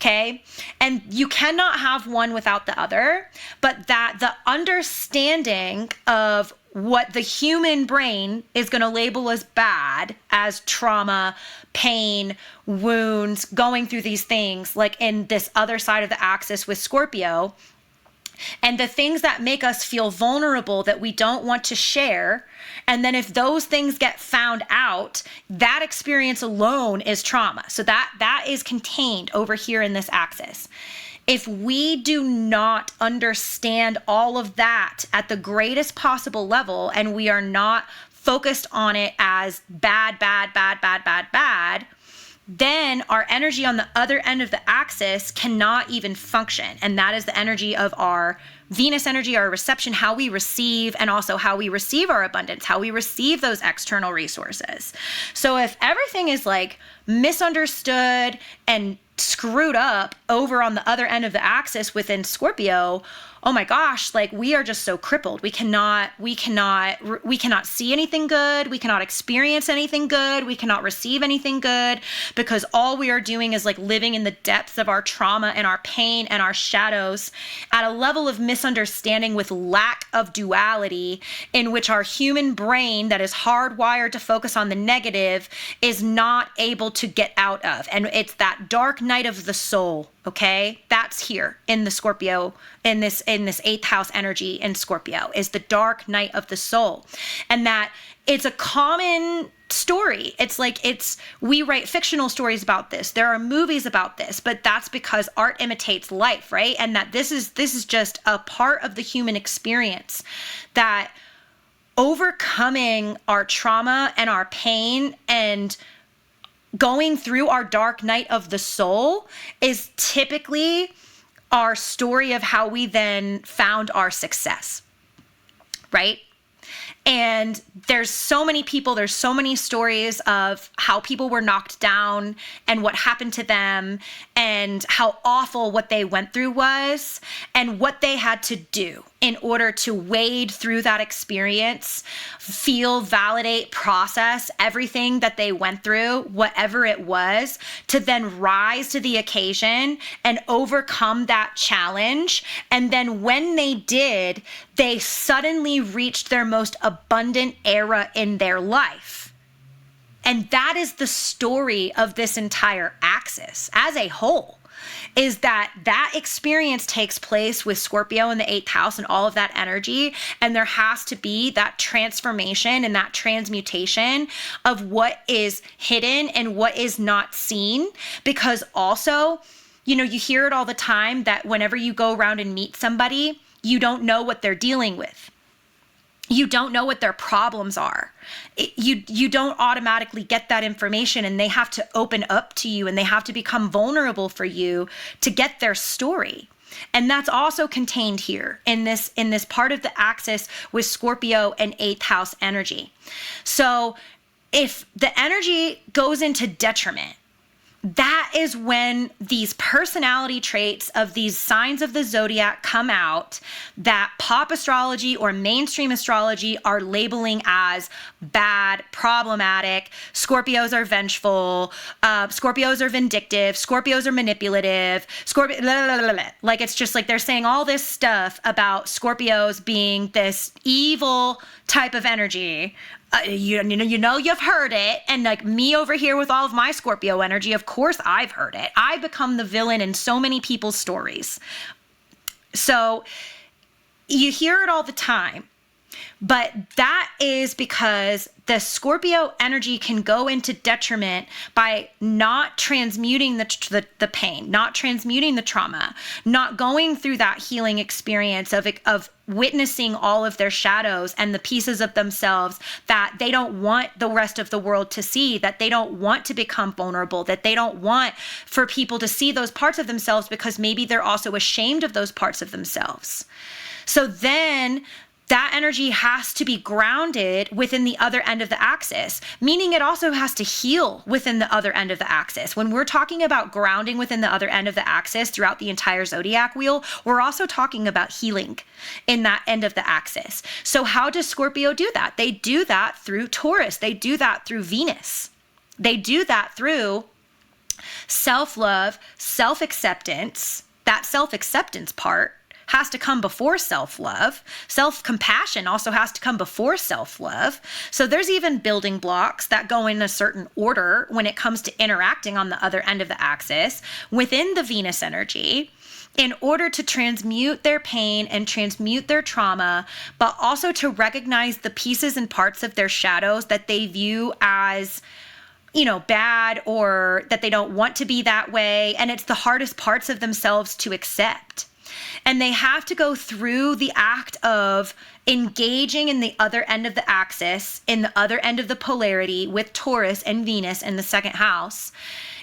Okay. And you cannot have one without the other, but that the understanding of what the human brain is going to label as bad, as trauma, pain, wounds, going through these things, like in this other side of the axis with Scorpio, and the things that make us feel vulnerable that we don't want to share. And then if those things get found out, that experience alone is trauma. So that is contained over here in this axis. if we do not understand all of that at the greatest possible level, and we are not focused on it as bad, then our energy on the other end of the axis cannot even function. And that is the energy of our Venus energy, our reception, how we receive, and also how we receive our abundance, how we receive those external resources. So if everything is like misunderstood and screwed up over on the other end of the axis within Scorpio, oh my gosh, like we are just so crippled. We cannot see anything good. We cannot experience anything good. We cannot receive anything good, because all we are doing is like living in the depths of our trauma and our pain and our shadows at a level of misunderstanding with lack of duality, in which our human brain that is hardwired to focus on the negative is not able to get out of. And it's that dark night of the soul. Okay, that's here in the Scorpio, in this eighth house energy in Scorpio, is the dark night of the soul. And that it's a common story. It's like we write fictional stories about this. There are movies about this, but that's because art imitates life, right? And that this is just a part of the human experience, that overcoming our trauma and our pain and going through our dark night of the soul is typically our story of how we then found our success, right? And there's so many people, there's so many stories of how people were knocked down and what happened to them and how awful what they went through was and what they had to do in order to wade through that experience, feel, validate, process everything that they went through, whatever it was, to then rise to the occasion and overcome that challenge. And then when they did, they suddenly reached their most abundant era in their life. And that is the story of this entire axis as a whole. Is that experience takes place with Scorpio in the 8th house and all of that energy. And there has to be that transformation and that transmutation of what is hidden and what is not seen. Because also, you hear it all the time that whenever you go around and meet somebody, you don't know what they're dealing with. You don't know what their problems are. You don't automatically get that information, and they have to open up to you and they have to become vulnerable for you to get their story. And that's also contained here in this part of the axis with Scorpio and 8th house energy. So if the energy goes into detriment, that is when these personality traits of these signs of the zodiac come out that pop astrology or mainstream astrology are labeling as bad, problematic. Scorpios are vengeful. Scorpios are vindictive. Scorpios are manipulative. Like, it's just like they're saying all this stuff about Scorpios being this evil type of energy. You've heard it. And like me over here with all of my Scorpio energy, of course I've heard it. I become the villain in so many people's stories. So you hear it all the time. But that is because the Scorpio energy can go into detriment by not transmuting the pain, not transmuting the trauma, not going through that healing experience of witnessing all of their shadows and the pieces of themselves that they don't want the rest of the world to see, that they don't want to become vulnerable, that they don't want for people to see those parts of themselves because maybe they're also ashamed of those parts of themselves. So then that energy has to be grounded within the other end of the axis, meaning it also has to heal within the other end of the axis. When we're talking about grounding within the other end of the axis throughout the entire zodiac wheel, we're also talking about healing in that end of the axis. So how does Scorpio do that? They do that through Taurus. They do that through Venus. They do that through self-love, self-acceptance. That self-acceptance part has to come before self-love. Self-compassion also has to come before self-love. So there's even building blocks that go in a certain order when it comes to interacting on the other end of the axis within the Venus energy in order to transmute their pain and transmute their trauma, but also to recognize the pieces and parts of their shadows that they view as bad, or that they don't want to be that way. And it's the hardest parts of themselves to accept. And they have to go through the act of engaging in the other end of the axis, in the other end of the polarity with Taurus and Venus in the second house,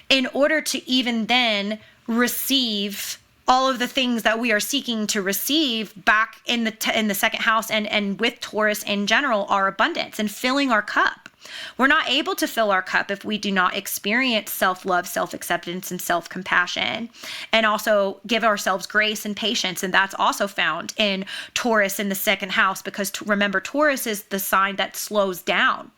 in order to even then receive all of the things that we are seeking to receive back in the second house, and with Taurus in general, our abundance and filling our cup. We're not able to fill our cup if we do not experience self-love, self-acceptance, and self-compassion, and also give ourselves grace and patience. And that's also found in Taurus in the second house, because remember, Taurus is the sign that slows down.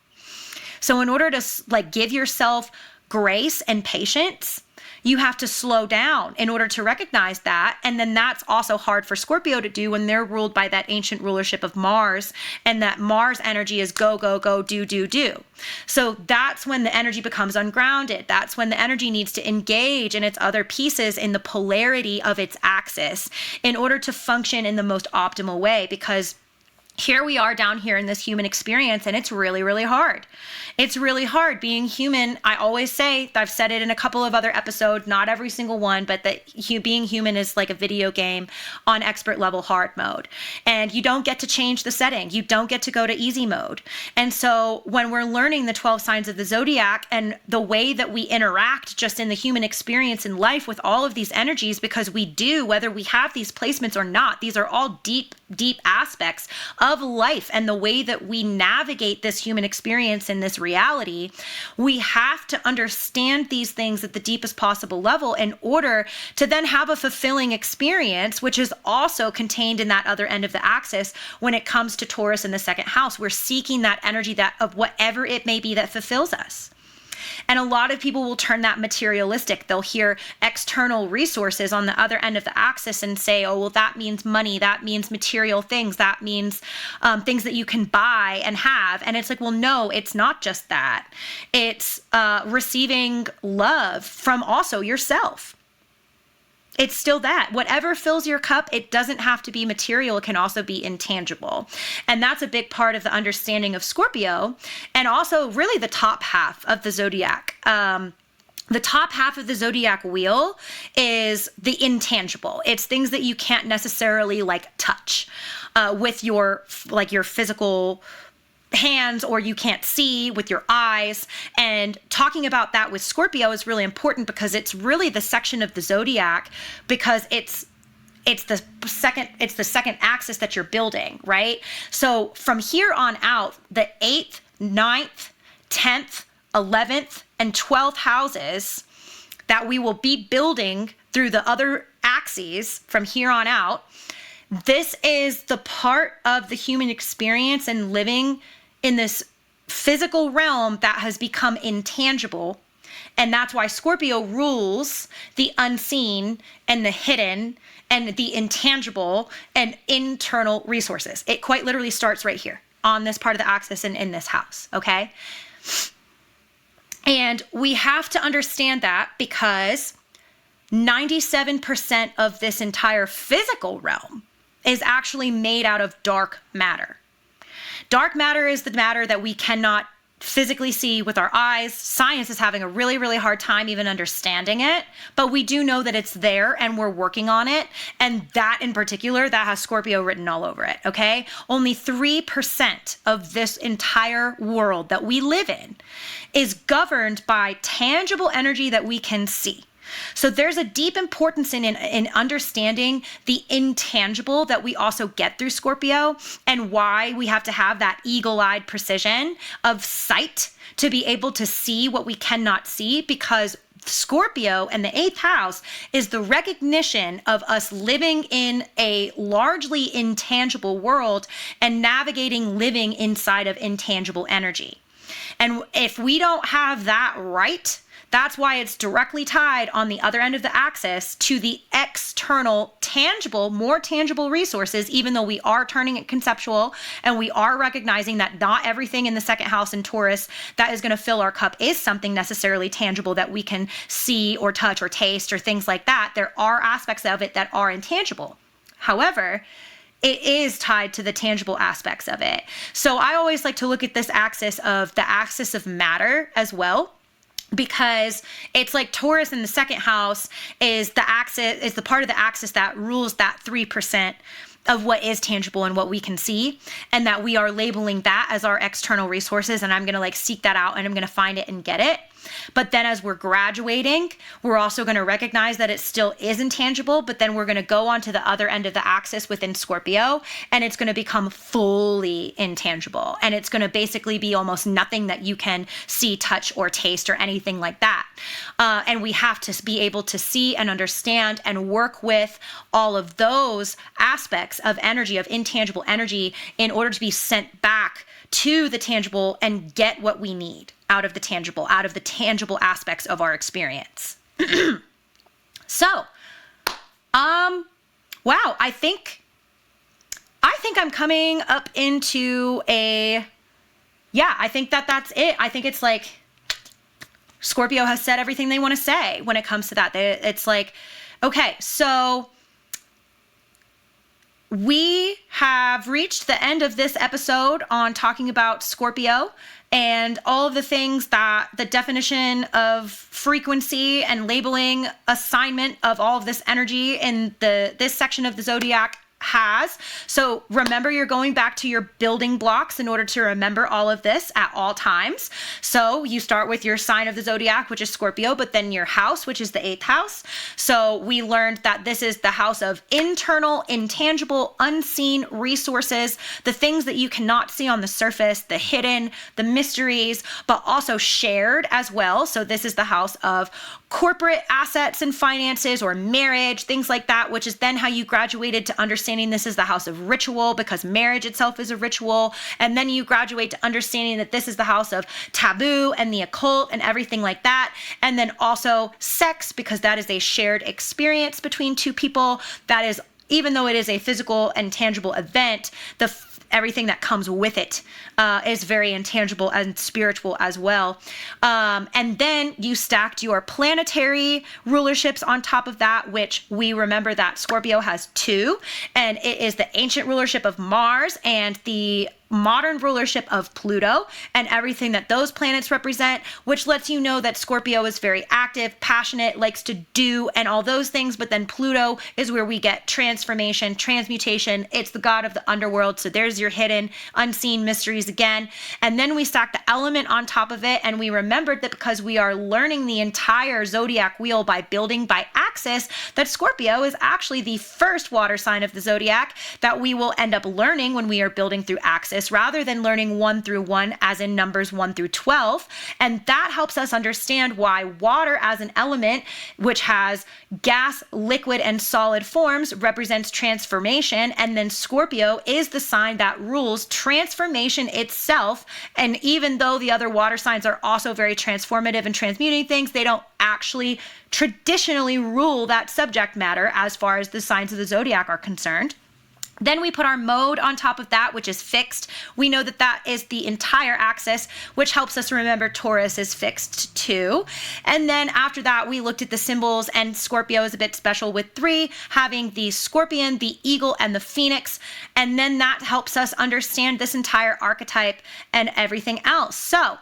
So in order to give yourself grace and patience, you have to slow down in order to recognize that. And then that's also hard for Scorpio to do when they're ruled by that ancient rulership of Mars, and that Mars energy is go, go, go, do, do, do. So that's when the energy becomes ungrounded. That's when the energy needs to engage in its other pieces in the polarity of its axis in order to function in the most optimal way, because here we are down here in this human experience, and it's really, really hard. It's really hard being human. I always say, I've said it in a couple of other episodes, not every single one, but that being human is like a video game on expert level hard mode. And you don't get to change the setting. You don't get to go to easy mode. And so when we're learning the 12 signs of the Zodiac and the way that we interact just in the human experience in life with all of these energies, because we do, whether we have these placements or not, these are all deep, deep aspects of life and the way that we navigate this human experience in this reality. We have to understand these things at the deepest possible level in order to then have a fulfilling experience, which is also contained in that other end of the axis. When it comes to Taurus in the second house, we're seeking that energy, that of whatever it may be that fulfills us. And a lot of people will turn that materialistic. They'll hear external resources on the other end of the axis and say, oh, well, that means money. That means material things. That means things that you can buy and have. And it's like, well, no, it's not just that. It's receiving love from also yourself. It's still that. Whatever fills your cup, it doesn't have to be material. It can also be intangible. And that's a big part of the understanding of Scorpio, and also really the top half of the Zodiac. The top half of the Zodiac wheel is the intangible. It's things that you can't necessarily touch with your physical hands, or you can't see with your eyes. And talking about that with Scorpio is really important, because it's really the section of the Zodiac, because it's the second axis that you're building, right? So from here on out, the 8th, 9th, 10th, 11th, and 12th houses that we will be building through the other axes from here on out, this is the part of the human experience and living in this physical realm that has become intangible. And that's why Scorpio rules the unseen and the hidden and the intangible and internal resources. It quite literally starts right here on this part of the axis and in this house, okay? And we have to understand that, because 97% of this entire physical realm is actually made out of dark matter. Dark matter is the matter that we cannot physically see with our eyes. Science is having a really, really hard time even understanding it, but we do know that it's there and we're working on it. And that in particular, that has Scorpio written all over it, okay? Only 3% of this entire world that we live in is governed by tangible energy that we can see. So there's a deep importance in understanding the intangible that we also get through Scorpio, and why we have to have that eagle-eyed precision of sight to be able to see what we cannot see, because Scorpio and the 8th house is the recognition of us living in a largely intangible world and navigating living inside of intangible energy. And if we don't have that right, that's why it's directly tied on the other end of the axis to the external, tangible, more tangible resources, even though we are turning it conceptual and we are recognizing that not everything in the second house in Taurus that is going to fill our cup is something necessarily tangible that we can see or touch or taste or things like that. There are aspects of it that are intangible. However, it is tied to the tangible aspects of it. So I always like to look at this axis of the axis of matter as well. because it's like Taurus in the second house is the part of the axis that rules that 3% of what is tangible and what we can see, and that we are labeling that as our external resources. And I'm going to like seek that out and I'm going to find it and get it. But then as we're graduating, we're also going to recognize that it still is intangible, but then we're going to go on to the other end of the axis within Scorpio, and it's going to become fully intangible. And it's going to basically be almost nothing that you can see, touch, or taste or anything like that. And we have to be able to see and understand and work with all of those aspects of energy, of intangible energy, in order to be sent back to the tangible and get what we need out of the tangible aspects of our experience. So, wow, I think I'm coming up into I think that's it. I think it's like Scorpio has said everything they want to say when it comes to that. It's like, okay, so we have reached the end of this episode on talking about Scorpio and all of the things that the definition of frequency and labeling assignment of all of this energy in this section of the zodiac has. So remember, you're going back to your building blocks in order to remember all of this at all times. So you start with your sign of the zodiac, which is Scorpio, but then your house, which is the 8th house. So we learned that this is the house of internal, intangible, unseen resources, the things that you cannot see on the surface, the hidden, the mysteries, but also shared as well. So this is the house of corporate assets and finances, or marriage, things like that, which is then how you graduated to understanding this is the house of ritual, because marriage itself is a ritual. And then you graduate to understanding that this is the house of taboo and the occult and everything like that. And then also sex, because that is a shared experience between two people. That is, even though it is a physical and tangible event, everything that comes with it is very intangible and spiritual as well. And then you stacked your planetary rulerships on top of that, which we remember that Scorpio has 2, and it is the ancient rulership of Mars and the modern rulership of Pluto, and everything that those planets represent, which lets you know that Scorpio is very active, passionate, likes to do, and all those things. But then Pluto is where we get transformation, transmutation. It's the god of the underworld. So there's your hidden, unseen mysteries again. And then we stack the element on top of it, and we remembered that because we are learning the entire zodiac wheel by building by axis, that Scorpio is actually the first water sign of the zodiac that we will end up learning when we are building through axis, rather than learning 1 through 1 as in numbers 1 through 12. And that helps us understand why water as an element, which has gas, liquid, and solid forms, represents transformation. And then Scorpio is the sign that rules transformation itself. And even though the other water signs are also very transformative and transmuting things, they don't actually traditionally rule that subject matter as far as the signs of the zodiac are concerned. Then we put our mode on top of that, which is fixed. We know that that is the entire axis, which helps us remember Taurus is fixed too. And then after that, we looked at the symbols, and Scorpio is a bit special with 3, having the scorpion, the eagle, and the phoenix. And then that helps us understand this entire archetype and everything else. So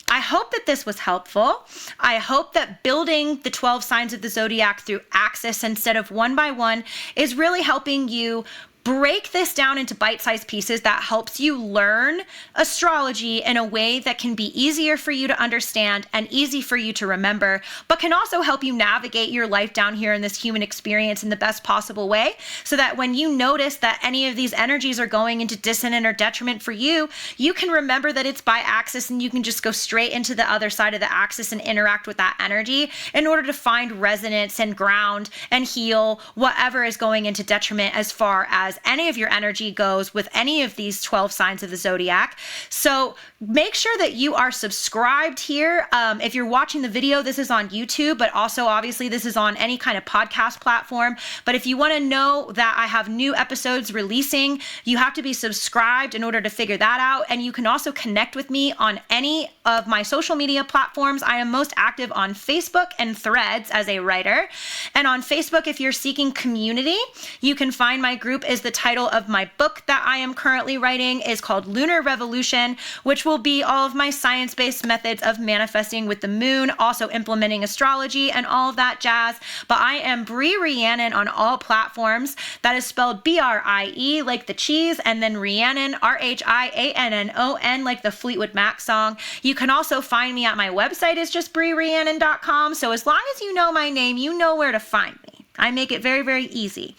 I hope that this was helpful. I hope that building the 12 signs of the zodiac through axis instead of one by one is really helping you break this down into bite-sized pieces that helps you learn astrology in a way that can be easier for you to understand and easy for you to remember, but can also help you navigate your life down here in this human experience in the best possible way, so that when you notice that any of these energies are going into dissonance or detriment for you, you can remember that it's by axis, and you can just go straight into the other side of the axis and interact with that energy in order to find resonance and ground and heal whatever is going into detriment as far as any of your energy goes with any of these 12 signs of the zodiac. So make sure that you are subscribed here. If you're watching the video, this is on YouTube, but also obviously this is on any kind of podcast platform. But if you want to know that I have new episodes releasing, you have to be subscribed in order to figure that out. And you can also connect with me on any of my social media platforms. I am most active on Facebook and Threads as a writer. And on Facebook, if you're seeking community, you can find my group is is the title of my book that I am currently writing, is called Lunar Revolution, which will be all of my science-based methods of manifesting with the moon, also implementing astrology and all of that jazz. But I am Brie Rhiannon on all platforms. That is spelled B-R-I-E like the cheese, and then Rhiannon, R-H-I-A-N-N-O-N like the Fleetwood Mac song. You can also find me at my website, is just BrieRhiannon.com. So as long as you know my name, you know where to find me. I make it very, very easy.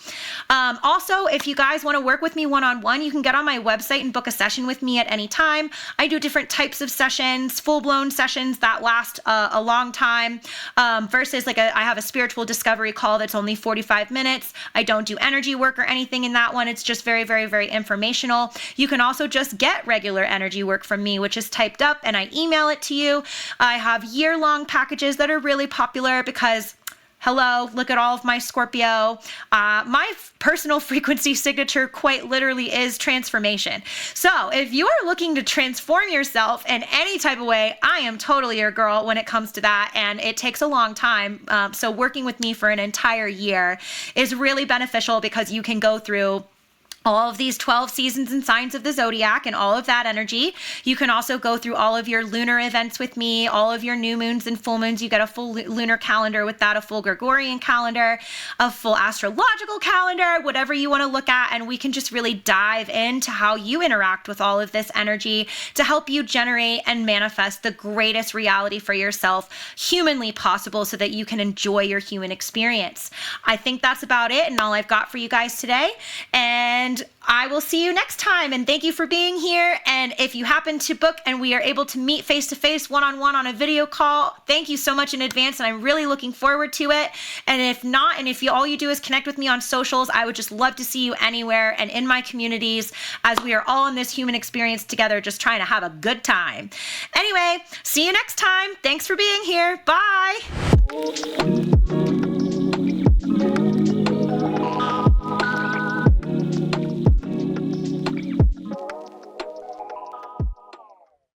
Also, if you guys want to work with me one-on-one, you can get on my website and book a session with me at any time. I do different types of sessions, full-blown sessions that last a long time, versus I have a spiritual discovery call that's only 45 minutes. I don't do energy work or anything in that one. It's just very, very, very informational. You can also just get regular energy work from me, which is typed up, and I email it to you. I have year-long packages that are really popular because hello, look at all of my Scorpio. My personal frequency signature quite literally is transformation. So if you are looking to transform yourself in any type of way, I am totally your girl when it comes to that. And it takes a long time. So working with me for an entire year is really beneficial because you can go through all of these 12 seasons and signs of the Zodiac and all of that energy. You can also go through all of your lunar events with me, all of your new moons and full moons. You get a full lunar calendar with that, a full Gregorian calendar, a full astrological calendar, whatever you want to look at. And we can just really dive into how you interact with all of this energy to help you generate and manifest the greatest reality for yourself humanly possible so that you can enjoy your human experience. I think that's about it and all I've got for you guys today. And I will see you next time, and thank you for being here. And if you happen to book and we are able to meet face-to-face, one-on-one on a video call, thank you so much in advance, and I'm really looking forward to it. And if not, and if all you do is connect with me on socials, I would just love to see you anywhere and in my communities, as we are all in this human experience together, just trying to have a good time. Anyway, see you next time. Thanks for being here. Bye.